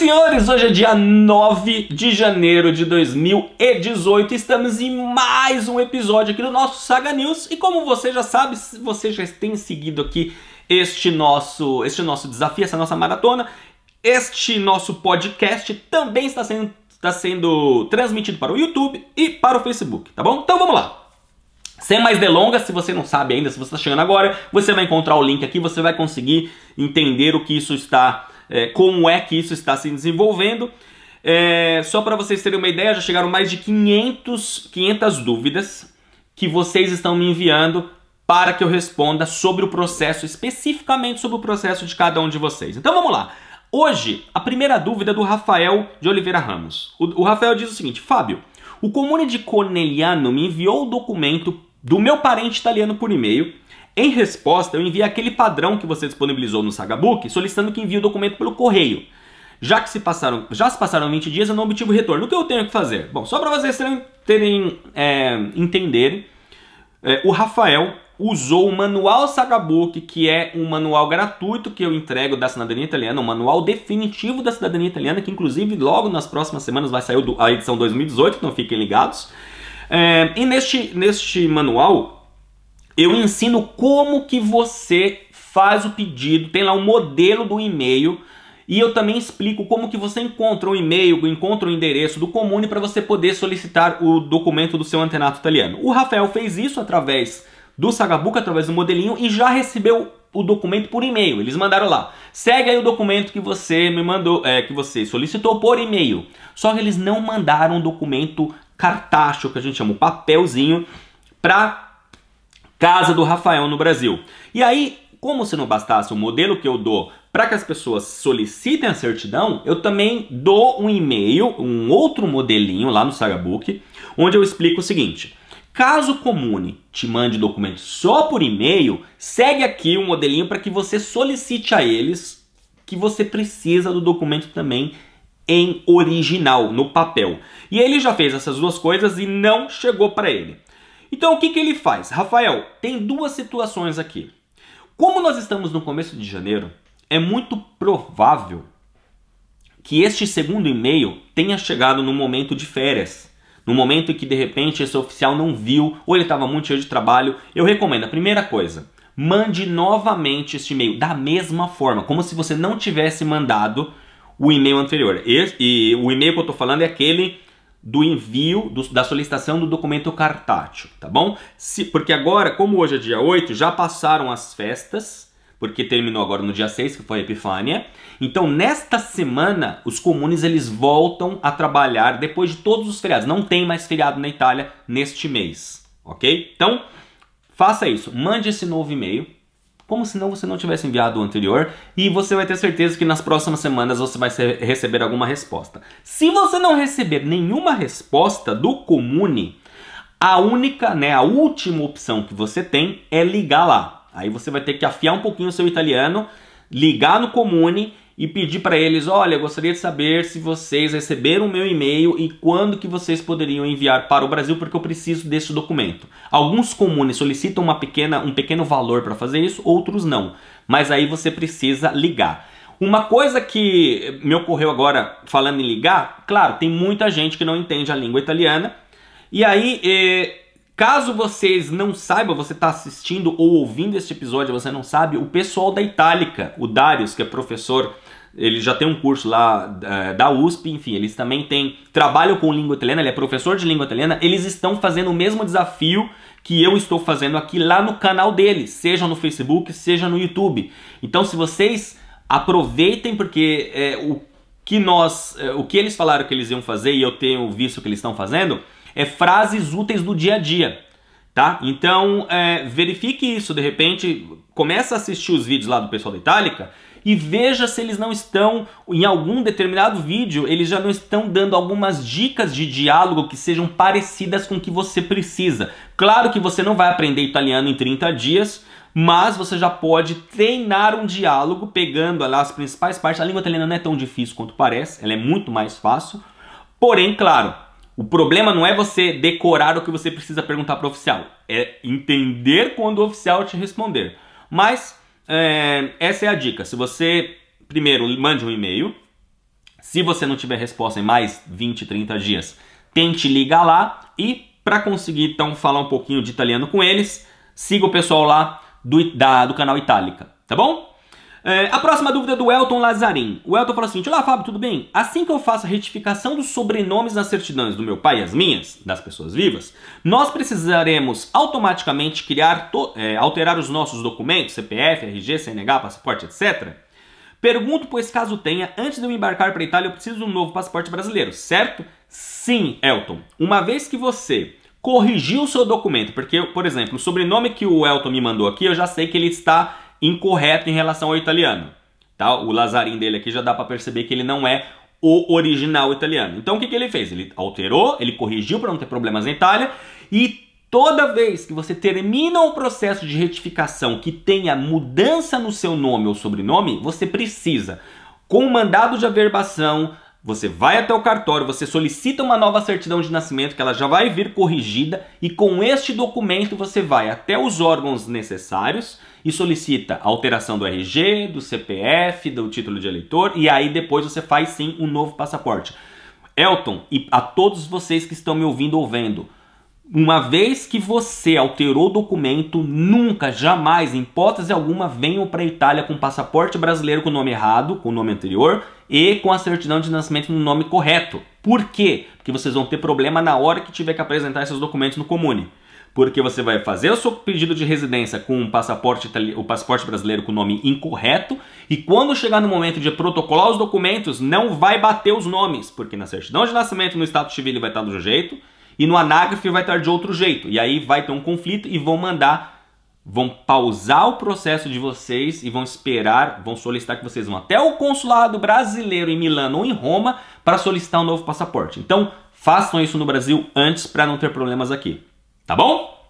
senhores, hoje é dia 9 de janeiro de 2018 e estamos em mais um episódio aqui do nosso Saga News. E como você já sabe, se você já tem seguido aqui este nosso desafio, essa nossa maratona, este nosso podcast também está sendo transmitido para o YouTube e para o Facebook, tá bom? Então vamos lá. Sem mais delongas, se você não sabe ainda, se você está chegando agora, você vai encontrar o link aqui, você vai conseguir entender o que isso está... como é que isso está se desenvolvendo. Só para vocês terem uma ideia, já chegaram mais de 500 dúvidas que vocês estão me enviando para que eu responda sobre o processo, especificamente sobre o processo de cada um de vocês. Então vamos lá. Hoje, a primeira dúvida é do Rafael de Oliveira Ramos. O Rafael diz o seguinte: Fábio, o Comune de Conegliano me enviou o documento do meu parente italiano por e-mail. Em resposta, eu enviei aquele padrão que você disponibilizou no Sagabook, solicitando que envie o documento pelo correio. Já se passaram 20 dias, eu não obtive o retorno. O que eu tenho que fazer? Bom, só para vocês entenderem, o Rafael usou o manual Sagabook, que é um manual gratuito que eu entrego da cidadania italiana, um manual definitivo da cidadania italiana, que inclusive logo nas próximas semanas vai sair a edição 2018, então fiquem ligados. E neste manual eu ensino como que você faz o pedido, tem lá um modelo do e-mail, e eu também explico como que você encontra o e-mail, encontra o endereço do Comune para você poder solicitar o documento do seu antenato italiano. O Rafael fez isso através do Sagabook, através do modelinho, e já recebeu o documento por e-mail. Eles mandaram lá: segue aí o documento que você me mandou, que você solicitou por e-mail. Só que eles não mandaram o documento cartacho, que a gente chama, o papelzinho, para casa do Rafael no Brasil. E aí, como se não bastasse o modelo que eu dou para que as pessoas solicitem a certidão, eu também dou um e-mail, um outro modelinho lá no Sagabook, onde eu explico o seguinte: caso o Comune te mande documento só por e-mail, segue aqui o modelinho para que você solicite a eles que você precisa do documento também em original, no papel. E ele já fez essas duas coisas e não chegou para ele. Então o que ele faz? Rafael, tem duas situações aqui. Como nós estamos no começo de janeiro, é muito provável que este segundo e-mail tenha chegado no momento de férias. No momento em que de repente esse oficial não viu, ou ele estava muito cheio de trabalho. Eu recomendo, a primeira coisa, mande novamente este e-mail da mesma forma, como se você não tivesse mandado o e-mail anterior. E o e-mail que eu estou falando é aquele do envio, da solicitação do documento cartátil, tá bom? Porque agora, como hoje é dia 8, já passaram as festas, porque terminou agora no dia 6, que foi a Epifânia. Então, nesta semana, os comunes eles voltam a trabalhar depois de todos os feriados. Não tem mais feriado na Itália neste mês, ok? Então, faça isso. Mande esse novo e-mail, como se você não tivesse enviado o anterior, e você vai ter certeza que nas próximas semanas você vai receber alguma resposta. Se você não receber nenhuma resposta do Comune, a última opção que você tem é ligar lá. Aí você vai ter que afiar um pouquinho o seu italiano, ligar no Comune e pedir para eles: olha, eu gostaria de saber se vocês receberam o meu e-mail e quando que vocês poderiam enviar para o Brasil, porque eu preciso desse documento. Alguns comunes solicitam um pequeno valor para fazer isso, outros não. Mas aí você precisa ligar. Uma coisa que me ocorreu agora falando em ligar, claro, tem muita gente que não entende a língua italiana. E aí, caso vocês não saibam, você está assistindo ou ouvindo este episódio, você não sabe, o pessoal da Itálica, o Darius, que é professor, ele já tem um curso lá da USP, enfim, eles também trabalham com língua italiana, ele é professor de língua italiana, eles estão fazendo o mesmo desafio que eu estou fazendo aqui lá no canal deles, seja no Facebook, seja no YouTube. Então, se vocês aproveitem, porque o que eles falaram que eles iam fazer, e eu tenho visto que eles estão fazendo, é frases úteis do dia a dia, tá? Então, verifique isso, de repente, começa a assistir os vídeos lá do pessoal da Itálica e veja se eles não estão, em algum determinado vídeo, eles já não estão dando algumas dicas de diálogo que sejam parecidas com o que você precisa. Claro que você não vai aprender italiano em 30 dias, mas você já pode treinar um diálogo pegando lá as principais partes. A língua italiana não é tão difícil quanto parece, ela é muito mais fácil. Porém, claro, o problema não é você decorar o que você precisa perguntar para o oficial, é entender quando o oficial te responder. Mas essa é a dica. Se você primeiro mande um e-mail, Se você não tiver resposta em mais 20, 30 dias, tente ligar lá e para conseguir então falar um pouquinho de italiano com eles, siga o pessoal lá do canal Itálica, tá bom? A próxima dúvida é do Elton Lazarim. O Elton fala o seguinte: olá Fábio, tudo bem? Assim que eu faço a retificação dos sobrenomes nas certidões do meu pai e as minhas, das pessoas vivas, nós precisaremos automaticamente alterar os nossos documentos, CPF, RG, CNH, passaporte, etc? Pergunto, pois caso tenha, antes de eu embarcar para a Itália, eu preciso de um novo passaporte brasileiro, certo? Sim, Elton. Uma vez que você corrigiu o seu documento, porque, por exemplo, o sobrenome que o Elton me mandou aqui, eu já sei que ele está incorreto em relação ao italiano. Tá? O Lazarim dele aqui já dá para perceber que ele não é o original italiano. Então o que ele fez? Ele alterou, ele corrigiu para não ter problemas na Itália e toda vez que você termina um processo de retificação que tenha mudança no seu nome ou sobrenome, você precisa, com o mandado de averbação, você vai até o cartório, você solicita uma nova certidão de nascimento, que ela já vai vir corrigida, e com este documento você vai até os órgãos necessários e solicita a alteração do RG, do CPF, do título de eleitor, e aí depois você faz sim um novo passaporte. Elton, e a todos vocês que estão me ouvindo ou vendo, uma vez que você alterou o documento, nunca, jamais, em hipótese alguma, venham para a Itália com passaporte brasileiro com o nome errado, com o nome anterior, e com a certidão de nascimento no nome correto. Por quê? Porque vocês vão ter problema na hora que tiver que apresentar esses documentos no Comune. Porque você vai fazer o seu pedido de residência com o passaporte brasileiro com o nome incorreto, e quando chegar no momento de protocolar os documentos, não vai bater os nomes, porque na certidão de nascimento no Stato Civil vai estar do jeito, e no Anágrafo vai estar de outro jeito. E aí vai ter um conflito e vão pausar o processo de vocês e vão solicitar que vocês vão até o consulado brasileiro em Milano ou em Roma para solicitar um novo passaporte. Então, façam isso no Brasil antes para não ter problemas aqui. Tá bom?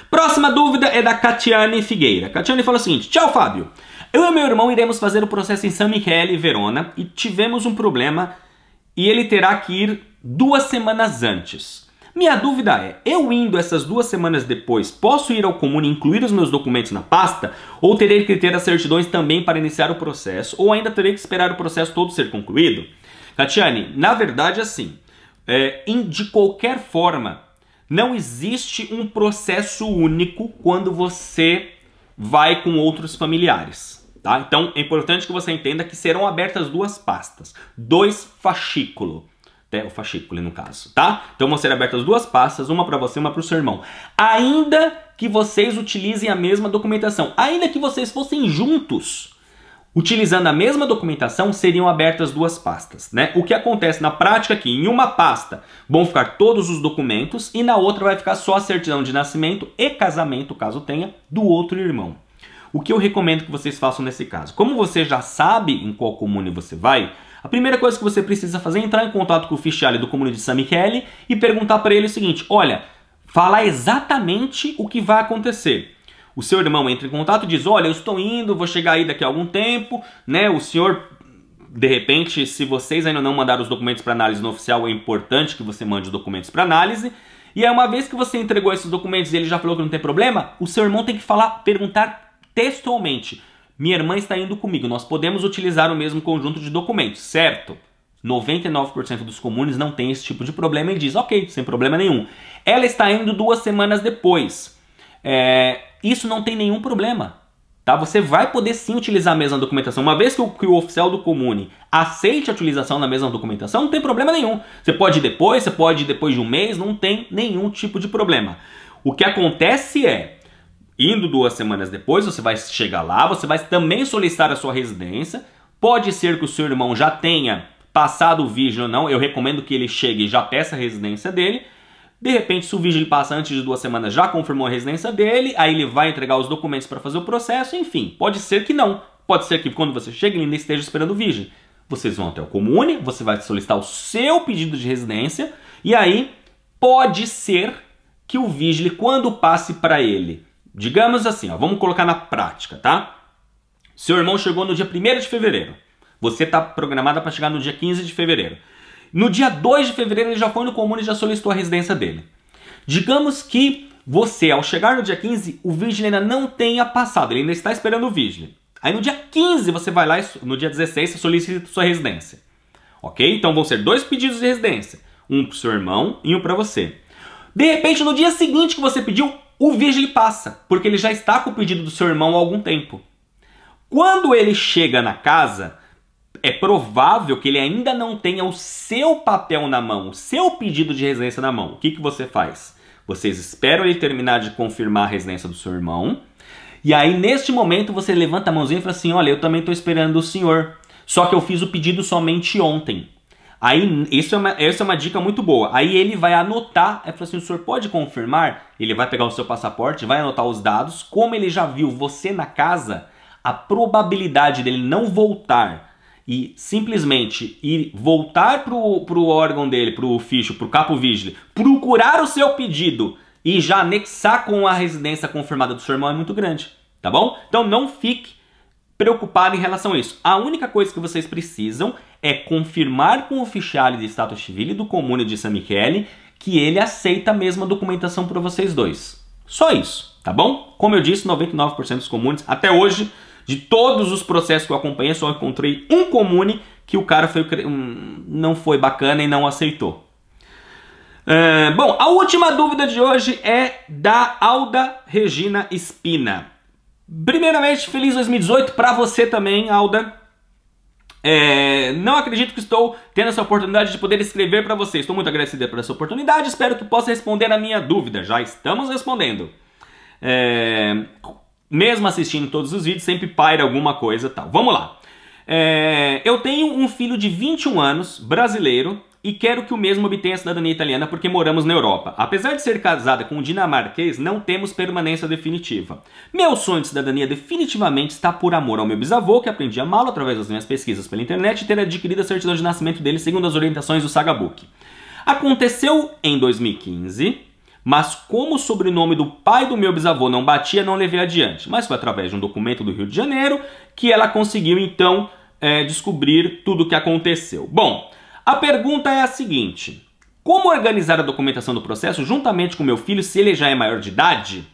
Próxima dúvida é da Catiane Figueira. Catiane fala o seguinte: tchau, Fábio. Eu e meu irmão iremos fazer o processo em San Michele, Verona, e tivemos um problema e ele terá que ir 2 semanas antes. Minha dúvida é, eu indo essas 2 semanas depois, posso ir ao Comune e incluir os meus documentos na pasta? Ou terei que ter as certidões também para iniciar o processo? Ou ainda terei que esperar o processo todo ser concluído? Catiane, na verdade assim, de qualquer forma, não existe um processo único quando você vai com outros familiares. Tá? Então é importante que você entenda que serão abertas 2 pastas, 2 fascículos. O fascículo no caso, tá? Então vão ser abertas 2 pastas, uma para você e uma para o seu irmão. Ainda que vocês utilizem a mesma documentação, ainda que vocês fossem juntos, utilizando a mesma documentação, seriam abertas 2 pastas, né? O que acontece na prática é que em uma pasta vão ficar todos os documentos e na outra vai ficar só a certidão de nascimento e casamento, caso tenha, do outro irmão. O que eu recomendo que vocês façam nesse caso? Como você já sabe em qual comune você vai, a primeira coisa que você precisa fazer é entrar em contato com o ufficiale do Comune de San Michele e perguntar para ele o seguinte: olha, falar exatamente o que vai acontecer. O seu irmão entra em contato e diz: olha, eu estou indo, vou chegar aí daqui a algum tempo, né? O senhor, de repente, se vocês ainda não mandaram os documentos para análise no oficial, é importante que você mande os documentos para análise. E aí, uma vez que você entregou esses documentos e ele já falou que não tem problema, o seu irmão tem que perguntar textualmente: minha irmã está indo comigo, nós podemos utilizar o mesmo conjunto de documentos, certo? 99% dos comunes não tem esse tipo de problema e diz: ok, sem problema nenhum. Ela está indo 2 semanas depois. Isso não tem nenhum problema. Tá? Você vai poder sim utilizar a mesma documentação. Uma vez que o oficial do comune aceite a utilização da mesma documentação, não tem problema nenhum. Você pode ir depois de um mês, não tem nenhum tipo de problema. O que acontece é, indo 2 semanas depois, você vai chegar lá, você vai também solicitar a sua residência. Pode ser que o seu irmão já tenha passado o vigílio ou não. Eu recomendo que ele chegue e já peça a residência dele. De repente, se o vigílio passa antes de 2 semanas, já confirmou a residência dele, aí ele vai entregar os documentos para fazer o processo, enfim. Pode ser que não. Pode ser que quando você chega, ele ainda esteja esperando o vigílio. Vocês vão até o comune, você vai solicitar o seu pedido de residência, e aí pode ser que o vigílio, quando passe para ele, digamos assim, ó, vamos colocar na prática, tá? Seu irmão chegou no dia 1º de fevereiro. Você está programada para chegar no dia 15 de fevereiro. No dia 2 de fevereiro ele já foi no comune e já solicitou a residência dele. Digamos que você, ao chegar no dia 15, o vigílio ainda não tenha passado, ele ainda está esperando o vigílio. Aí no dia 15 você vai lá, no dia 16 você solicita a sua residência. ok? Então vão ser 2 pedidos de residência, um para o seu irmão e um para você. De repente, no dia seguinte que você pediu, o vigile passa, porque ele já está com o pedido do seu irmão há algum tempo. Quando ele chega na casa, é provável que ele ainda não tenha o seu papel na mão, o seu pedido de residência na mão. O que você faz? Vocês esperam ele terminar de confirmar a residência do seu irmão, e aí neste momento você levanta a mãozinha e fala assim, olha, eu também estou esperando o senhor, só que eu fiz o pedido somente ontem. Aí, essa é uma dica muito boa. Aí ele vai anotar, fala assim, o senhor pode confirmar? Ele vai pegar o seu passaporte, vai anotar os dados. Como ele já viu você na casa, a probabilidade dele não voltar e simplesmente voltar pro órgão dele, pro ficho, pro capo vigile, procurar o seu pedido e já anexar com a residência confirmada do seu irmão é muito grande, tá bom? Então não fique preocupado em relação a isso. A única coisa que vocês precisam é confirmar com o Ufficiale di Stato Civile do Comune de San Michele que ele aceita a mesma documentação para vocês dois. Só isso, tá bom? Como eu disse, 99% dos comunes, até hoje, de todos os processos que eu acompanhei, só encontrei um comune que o cara não foi bacana e não aceitou. Bom, a última dúvida de hoje é da Alda Regina Espina. Primeiramente, feliz 2018 para você também, Alda. Não acredito que estou tendo essa oportunidade de poder escrever para você. Estou muito agradecida por essa oportunidade. Espero que possa responder a minha dúvida. Já estamos respondendo. Mesmo assistindo todos os vídeos, sempre paira alguma coisa tal. Vamos lá. Eu tenho um filho de 21 anos, brasileiro, e quero que o mesmo obtenha a cidadania italiana porque moramos na Europa. Apesar de ser casada com um dinamarquês, não temos permanência definitiva. Meu sonho de cidadania definitivamente está por amor ao meu bisavô, que aprendi a amá-lo através das minhas pesquisas pela internet e ter adquirido a certidão de nascimento dele segundo as orientações do Sagabook. Aconteceu em 2015, mas como o sobrenome do pai do meu bisavô não batia, não levei adiante. Mas foi através de um documento do Rio de Janeiro que ela conseguiu então descobrir tudo o que aconteceu. Bom, a pergunta é a seguinte: como organizar a documentação do processo juntamente com meu filho se ele já é maior de idade?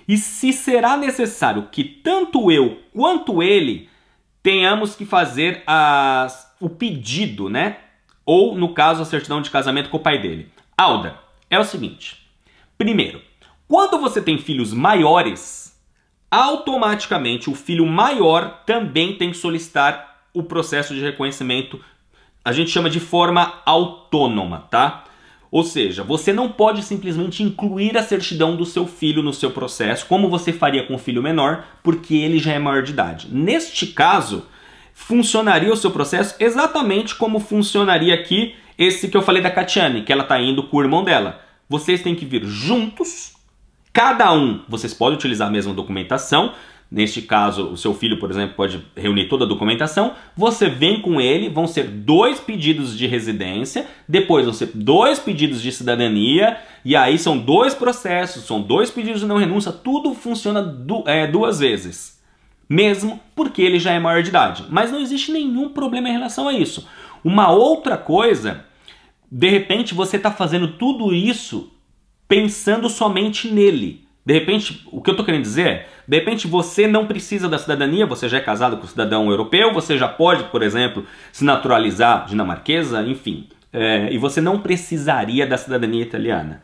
E se será necessário que tanto eu quanto ele tenhamos que fazer o pedido, né? Ou, no caso, a certidão de casamento com o pai dele? Alda, é o seguinte. Primeiro, quando você tem filhos maiores, automaticamente o filho maior também tem que solicitar o processo de reconhecimento. A gente chama de forma autônoma, tá? Ou seja, você não pode simplesmente incluir a certidão do seu filho no seu processo, como você faria com o filho menor, porque ele já é maior de idade. Neste caso, funcionaria o seu processo exatamente como funcionaria aqui esse que eu falei da Catiane, que ela está indo com o irmão dela. Vocês têm que vir juntos, cada um, vocês podem utilizar a mesma documentação. Neste caso, o seu filho, por exemplo, pode reunir toda a documentação. Você vem com ele, vão ser 2 pedidos de residência, depois vão ser 2 pedidos de cidadania, e aí são 2 processos, são 2 pedidos de não renúncia, tudo funciona 2 vezes. Mesmo porque ele já é maior de idade. Mas não existe nenhum problema em relação a isso. Uma outra coisa, de repente você está fazendo tudo isso pensando somente nele. De repente, o que eu estou querendo dizer é, de repente você não precisa da cidadania, você já é casado com um cidadão europeu, você já pode, por exemplo, se naturalizar dinamarquesa, enfim, e você não precisaria da cidadania italiana.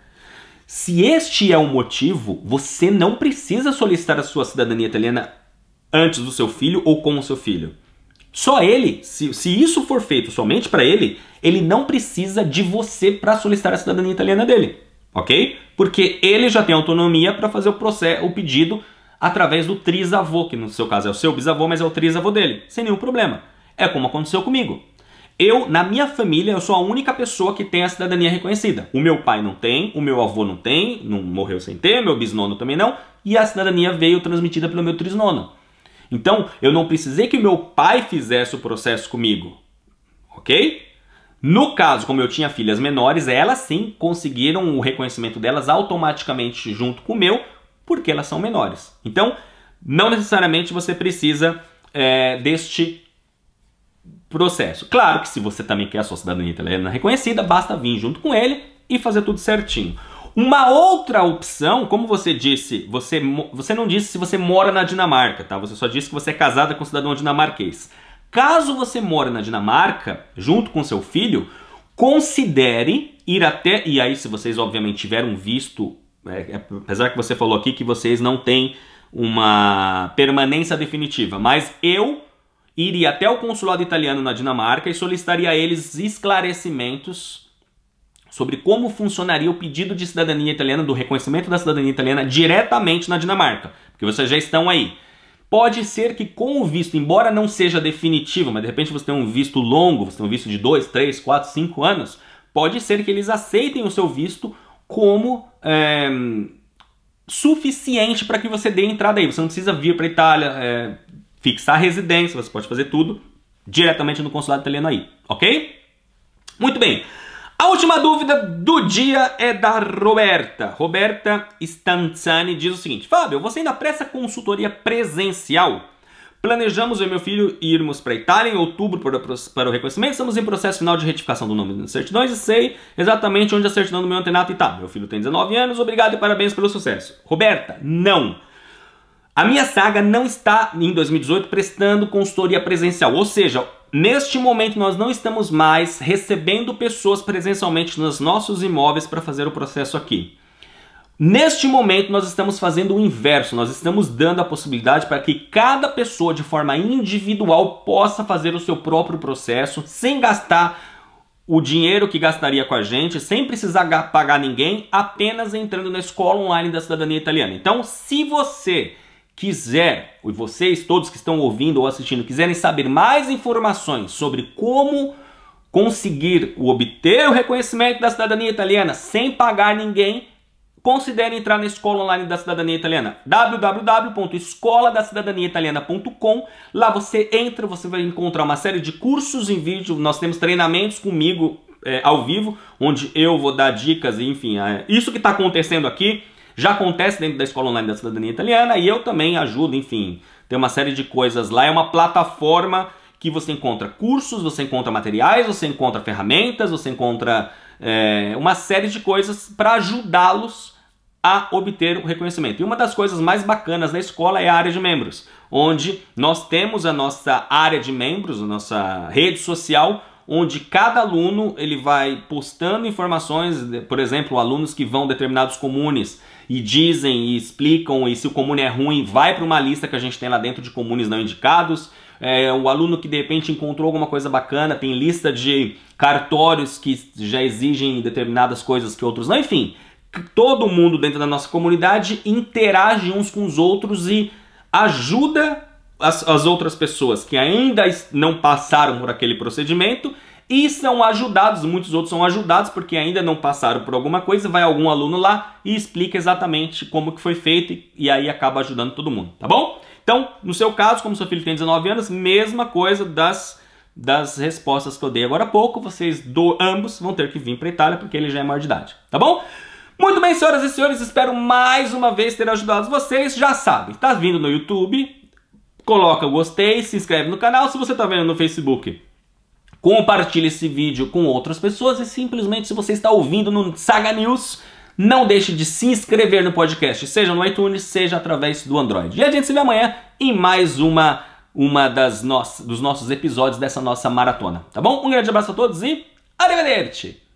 Se este é o motivo, você não precisa solicitar a sua cidadania italiana antes do seu filho ou com o seu filho. Só ele, se isso for feito somente para ele, ele não precisa de você para solicitar a cidadania italiana dele. Ok? Porque ele já tem autonomia para fazer o pedido através do trisavô, que no seu caso é o seu bisavô, mas é o trisavô dele, sem nenhum problema. É como aconteceu comigo. Na minha família, eu sou a única pessoa que tem a cidadania reconhecida. O meu pai não tem, o meu avô não tem, não morreu sem ter, meu bisnono também não, e a cidadania veio transmitida pelo meu trisnono. Então, eu não precisei que o meu pai fizesse o processo comigo, ok? No caso, como eu tinha filhas menores, elas sim conseguiram o reconhecimento delas automaticamente junto com o meu, porque elas são menores. Então, não necessariamente você precisa deste processo. Claro que se você também quer a sua cidadania italiana reconhecida, basta vir junto com ele e fazer tudo certinho. Uma outra opção, como você disse, você não disse se você mora na Dinamarca, tá? Você só disse que você é casada com um cidadão dinamarquês. Caso você mora na Dinamarca, junto com seu filho, considere ir até... E aí, se vocês obviamente tiveram visto, apesar que você falou aqui que vocês não têm uma permanência definitiva, mas eu iria até o consulado italiano na Dinamarca e solicitaria a eles esclarecimentos sobre como funcionaria o pedido de cidadania italiana, do reconhecimento da cidadania italiana diretamente na Dinamarca, porque vocês já estão aí. Pode ser que com o visto, embora não seja definitivo, mas de repente você tem um visto longo, você tem um visto de 2, 3, 4, 5 anos, pode ser que eles aceitem o seu visto como suficiente para que você dê entrada aí. Você não precisa vir para a Itália, fixar residência, você pode fazer tudo diretamente no consulado italiano aí, ok? Muito bem. A última dúvida do dia é da Roberta. Roberta Stanzani diz o seguinte: Fábio, você ainda presta consultoria presencial? Planejamos eu e meu filho irmos para a Itália em outubro para o reconhecimento. Estamos em processo final de retificação do nome das certidões e sei exatamente onde a certidão do meu antenato está. Meu filho tem 19 anos, obrigado e parabéns pelo sucesso. Roberta, não. A minha saga não está, em 2018, prestando consultoria presencial. Ou seja, neste momento nós não estamos mais recebendo pessoas presencialmente nos nossos imóveis para fazer o processo aqui. Neste momento nós estamos fazendo o inverso, nós estamos dando a possibilidade para que cada pessoa de forma individual possa fazer o seu próprio processo, sem gastar o dinheiro que gastaria com a gente, sem precisar pagar ninguém, apenas entrando na escola online da cidadania italiana. Então, se você quiser, e vocês todos que estão ouvindo ou assistindo, quiserem saber mais informações sobre como conseguir obter o reconhecimento da cidadania italiana sem pagar ninguém, considere entrar na escola online da cidadania italiana, www.escoladacidadaniaitaliana.com. Lá você entra, você vai encontrar uma série de cursos em vídeo, nós temos treinamentos comigo ao vivo, onde eu vou dar dicas, enfim, isso que está acontecendo aqui já acontece dentro da escola online da cidadania italiana e eu também ajudo, enfim, tem uma série de coisas lá, é uma plataforma que você encontra cursos, você encontra materiais, você encontra ferramentas, você encontra uma série de coisas para ajudá-los a obter o reconhecimento. E uma das coisas mais bacanas da escola é a área de membros, onde nós temos a nossa área de membros, a nossa rede social, onde cada aluno ele vai postando informações, por exemplo, alunos que vão determinados comunes e dizem e explicam, e se o comune é ruim, vai para uma lista que a gente tem lá dentro de comunes não indicados. O aluno que de repente encontrou alguma coisa bacana, tem lista de cartórios que já exigem determinadas coisas que outros não. Enfim, todo mundo dentro da nossa comunidade interage uns com os outros e ajuda as outras pessoas que ainda não passaram por aquele procedimento e são ajudados, muitos outros são ajudados porque ainda não passaram por alguma coisa, vai algum aluno lá e explica exatamente como que foi feito e aí acaba ajudando todo mundo, tá bom? Então, no seu caso, como seu filho tem 19 anos, mesma coisa das respostas que eu dei agora há pouco, vocês ambos vão ter que vir para a Itália porque ele já é maior de idade, tá bom? Muito bem, senhoras e senhores, espero mais uma vez ter ajudado vocês. Já sabem, tá vindo no YouTube, coloca o gostei, se inscreve no canal. Se você tá vendo no Facebook, compartilhe esse vídeo com outras pessoas e simplesmente, se você está ouvindo no Saga News, não deixe de se inscrever no podcast, seja no iTunes, seja através do Android. E a gente se vê amanhã em mais dos nossos episódios dessa nossa maratona, tá bom? Um grande abraço a todos e arrivederci!